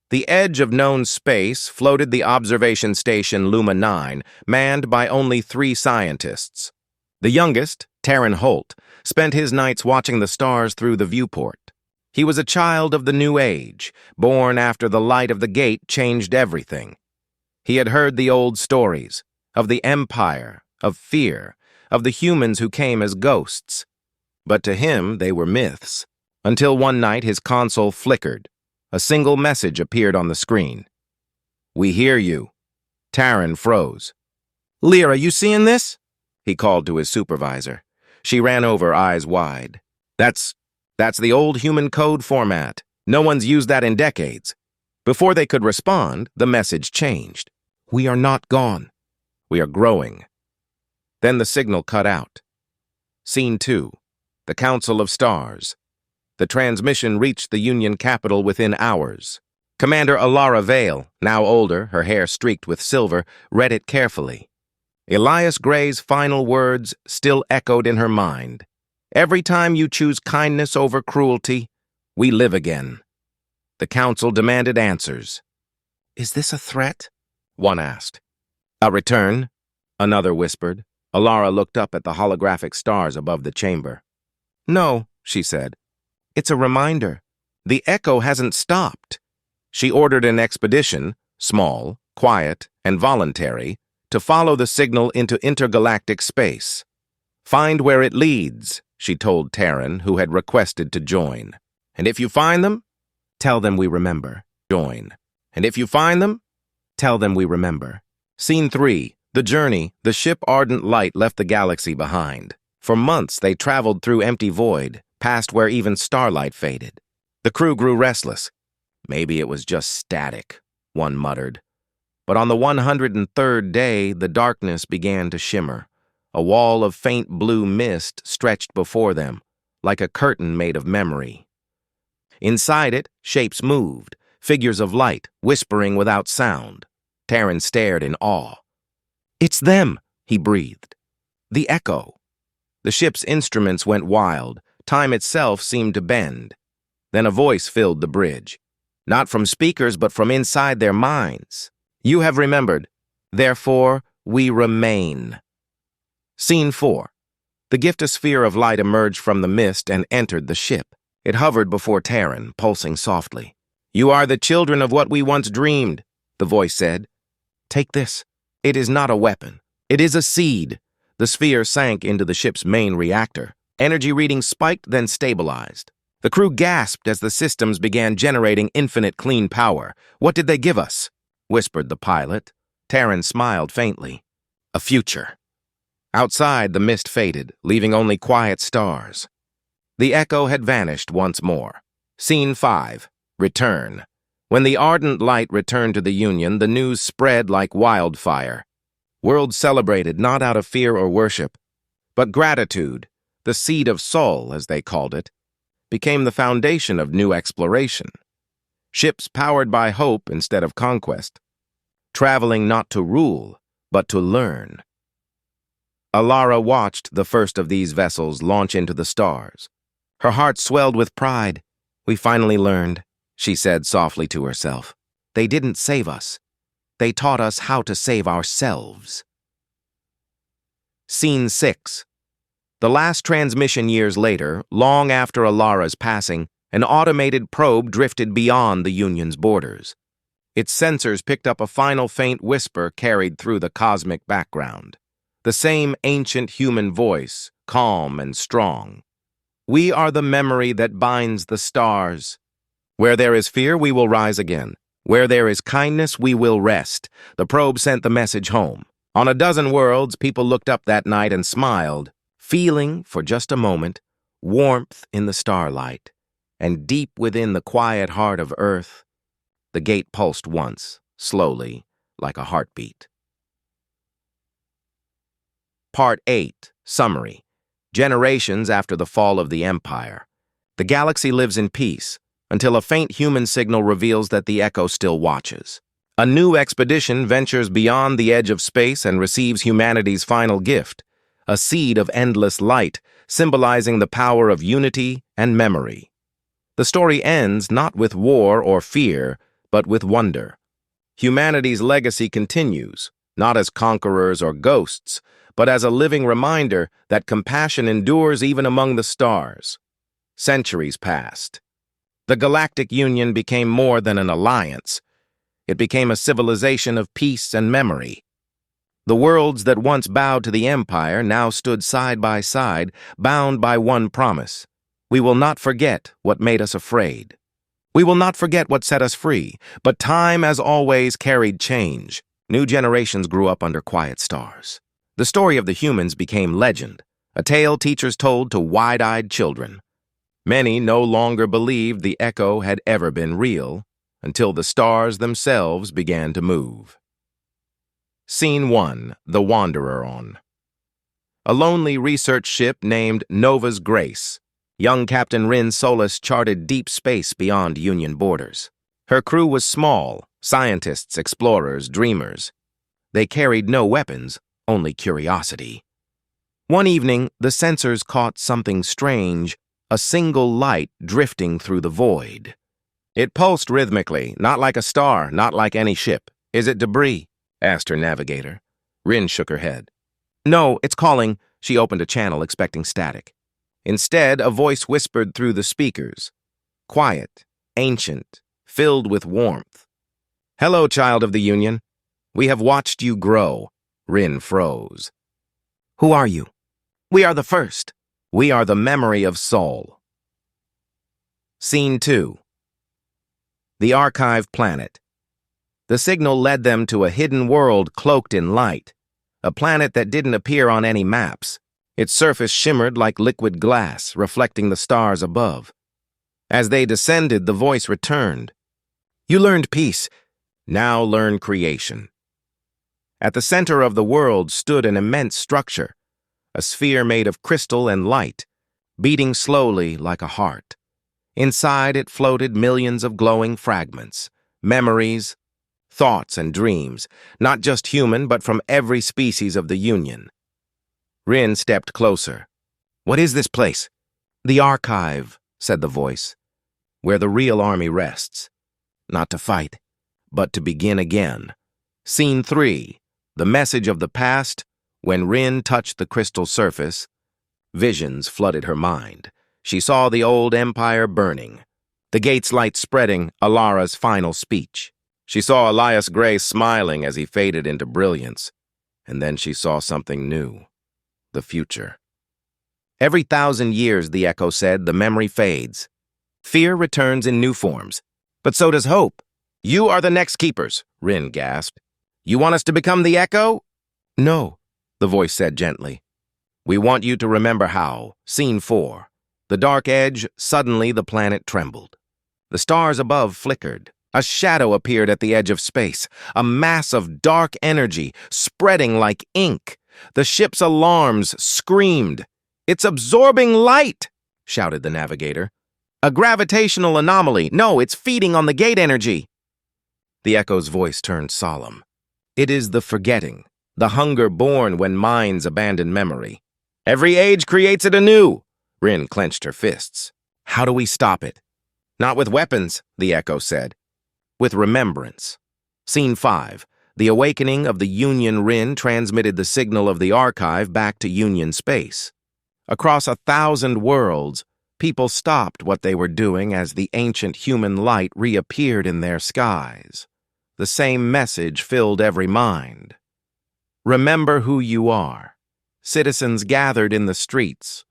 The edge of known space floated the observation station Luma 9, manned by only 3 scientists. The youngest, Terran Holt, spent his nights watching the stars through the viewport. He was a child of the New Age, born after the light of the gate changed everything. He had heard the old stories, of the Empire, of fear, of the humans who came as ghosts. But to him, they were myths. Until one night his console flickered. A single message appeared on the screen. "We hear you." Taryn froze. "Lyra, you seeing this?" He called to his supervisor. She ran over, eyes wide. That's the old human code format. No one's used that in decades." Before they could respond, the message changed. "We are not gone. We are growing." Then the signal cut out. Scene 2. The Council of Stars. The transmission reached the Union capital within hours. Commander Alara Vale, now older, her hair streaked with silver, read it carefully. Elias Gray's final words still echoed in her mind. "Every time you choose kindness over cruelty, we live again." The council demanded answers. "Is this a threat?" one asked. "A return," another whispered. Alara looked up at the holographic stars above the chamber. "No," she said. "It's a reminder. The echo hasn't stopped." She ordered an expedition, small, quiet, and voluntary, to follow the signal into intergalactic space. "Find where it leads," she told Taryn, who had requested to join. "And if you find them, tell them we remember. Join. And if you find them, tell them we remember." Scene 3. The journey, the ship Ardent Light left the galaxy behind. For months they traveled through empty void, past where even starlight faded. The crew grew restless. "Maybe it was just static," one muttered. But on the 103rd day, the darkness began to shimmer. A wall of faint blue mist stretched before them, like a curtain made of memory. Inside it, shapes moved, figures of light, whispering without sound. Taryn stared in awe. "It's them," he breathed. "The echo." The ship's instruments went wild. Time itself seemed to bend. Then a voice filled the bridge. Not from speakers, but from inside their minds. "You have remembered. Therefore, we remain." Scene 4. The giftosphere of light emerged from the mist and entered the ship. It hovered before Taryn, pulsing softly. "You are the children of what we once dreamed," the voice said. "Take this. It is not a weapon. It is a seed." The sphere sank into the ship's main reactor. Energy readings spiked, then stabilized. The crew gasped as the systems began generating infinite clean power. "What did they give us?" whispered the pilot. Taryn smiled faintly. "A future." Outside, the mist faded, leaving only quiet stars. The echo had vanished once more. Scene 5. Return. When the ardent light returned to the Union, the news spread like wildfire. World celebrated not out of fear or worship, but gratitude, the seed of Sol, as they called it, became the foundation of new exploration. Ships powered by hope instead of conquest, traveling not to rule, but to learn. Alara watched the first of these vessels launch into the stars. Her heart swelled with pride. "We finally learned," she said softly to herself. "They didn't save us. They taught us how to save ourselves." Scene 6. The last transmission years later, long after Alara's passing, an automated probe drifted beyond the Union's borders. Its sensors picked up a final faint whisper carried through the cosmic background. The same ancient human voice, calm and strong. "We are the memory that binds the stars. Where there is fear, we will rise again. Where there is kindness, we will rest." The probe sent the message home. On a dozen worlds, people looked up that night and smiled, feeling, for just a moment, warmth in the starlight. And deep within the quiet heart of Earth, the gate pulsed once, slowly, like a heartbeat. Part 8. Summary. Generations after the fall of the Empire. The galaxy lives in peace, until a faint human signal reveals that the echo still watches. A new expedition ventures beyond the edge of space and receives humanity's final gift, a seed of endless light, symbolizing the power of unity and memory. The story ends not with war or fear, but with wonder. Humanity's legacy continues, not as conquerors or ghosts, but as a living reminder that compassion endures even among the stars. Centuries passed. The Galactic Union became more than an alliance. It became a civilization of peace and memory. The worlds that once bowed to the Empire now stood side by side, bound by one promise. We will not forget what made us afraid. We will not forget what set us free, but time, as always, carried change. New generations grew up under quiet stars. The story of the humans became legend, a tale teachers told to wide-eyed children. Many no longer believed the echo had ever been real, until the stars themselves began to move. Scene 1, The Wanderer On. A lonely research ship named Nova's Grace. Young Captain Rin Solis charted deep space beyond Union borders. Her crew was small, scientists, explorers, dreamers. They carried no weapons, only curiosity. One evening, the sensors caught something strange, a single light drifting through the void. It pulsed rhythmically, not like a star, not like any ship. "Is it debris?" asked her navigator. Rin shook her head. "No, it's calling." She opened a channel expecting static. Instead, a voice whispered through the speakers. Quiet, ancient, filled with warmth. "Hello, child of the Union. We have watched you grow." Rin froze. "Who are you?" "We are the first. We are the memory of Sol." Scene 2. The Archive Planet. The signal led them to a hidden world cloaked in light, a planet that didn't appear on any maps. Its surface shimmered like liquid glass, reflecting the stars above. As they descended, the voice returned. "You learned peace. Now learn creation." At the center of the world stood an immense structure, a sphere made of crystal and light, beating slowly like a heart. Inside it floated millions of glowing fragments, memories, thoughts, and dreams, not just human, but from every species of the Union. Rin stepped closer. "What is this place?" "The Archive," said the voice, "where the real army rests. Not to fight, but to begin again." Scene 3. The message of the past. When Rin touched the crystal surface, visions flooded her mind. She saw the old empire burning, the gate's light spreading, Alara's final speech. She saw Elias Gray smiling as he faded into brilliance, and then she saw something new. The future. Every 1,000 years, the echo said, the memory fades. Fear returns in new forms, but so does hope. "You are the next keepers," Rin gasped. "You want us to become the echo?" "No," the voice said gently. "We want you to remember how." Scene 4. The dark edge. Suddenly the planet trembled. The stars above flickered. A shadow appeared at the edge of space, a mass of dark energy spreading like ink. The ship's alarms screamed. "It's absorbing light!" shouted the navigator. "A gravitational anomaly. No, it's feeding on the gate energy." The echo's voice turned solemn. "It is the forgetting, the hunger born when minds abandon memory. Every age creates it anew." Rin clenched her fists. "How do we stop it?" "Not with weapons," the echo said. "With remembrance." Scene 5. The awakening of the Union. Rin transmitted the signal of the Archive back to Union space. Across 1,000 worlds, people stopped what they were doing as the ancient human light reappeared in their skies. The same message filled every mind. Remember who you are. Citizens gathered in the streets.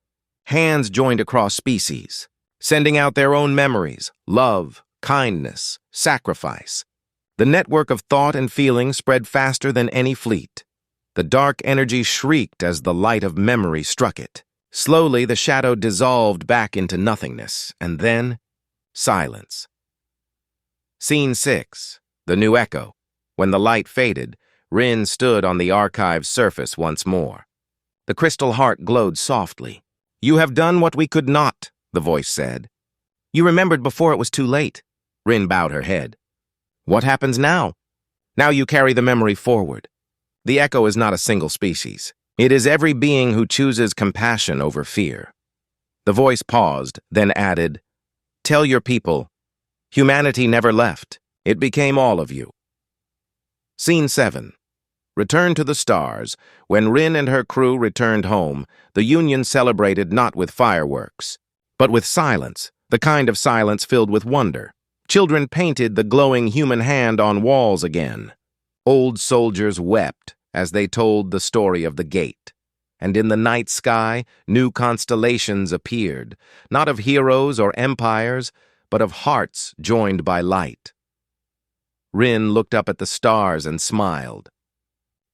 Hands joined across species, sending out their own memories, love, kindness, sacrifice. The network of thought and feeling spread faster than any fleet. The dark energy shrieked as the light of memory struck it. Slowly, the shadow dissolved back into nothingness, and then, silence. Scene 6. The new echo. When the light faded, Rin stood on the Archive's surface once more. The crystal heart glowed softly. "You have done what we could not," the voice said. "You remembered before it was too late." Rin bowed her head. "What happens now?" "Now you carry the memory forward. The echo is not a single species. It is every being who chooses compassion over fear." The voice paused, then added, "Tell your people, humanity never left. It became all of you." Scene 7. Return to the stars. When Rin and her crew returned home, the Union celebrated not with fireworks, but with silence. the kind of silence filled with wonder. Children painted the glowing human hand on walls again. Old soldiers wept as they told the story of the gate. And in the night sky, new constellations appeared, not of heroes or empires, but of hearts joined by light. Rin looked up at the stars and smiled.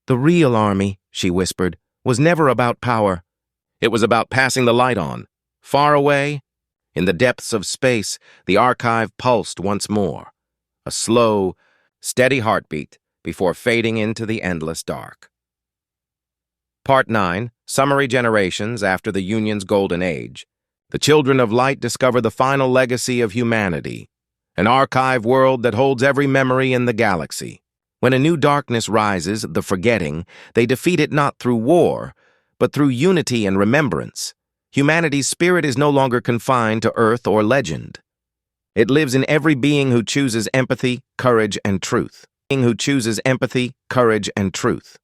"The real army," she whispered, "was never about power. It was about passing the light on. Far away, in the depths of space, the archive pulsed once more. A slow, steady heartbeat before fading into the endless dark." Part 9, Summary Generations After the Union's Golden Age. The Children of Light discover the final legacy of humanity, an archive world that holds every memory in the galaxy. When a new darkness rises, the forgetting, they defeat it not through war, but through unity and remembrance. Humanity's spirit is no longer confined to earth or legend. It lives in every being who chooses empathy, courage, and truth. Who chooses empathy, courage, and truth.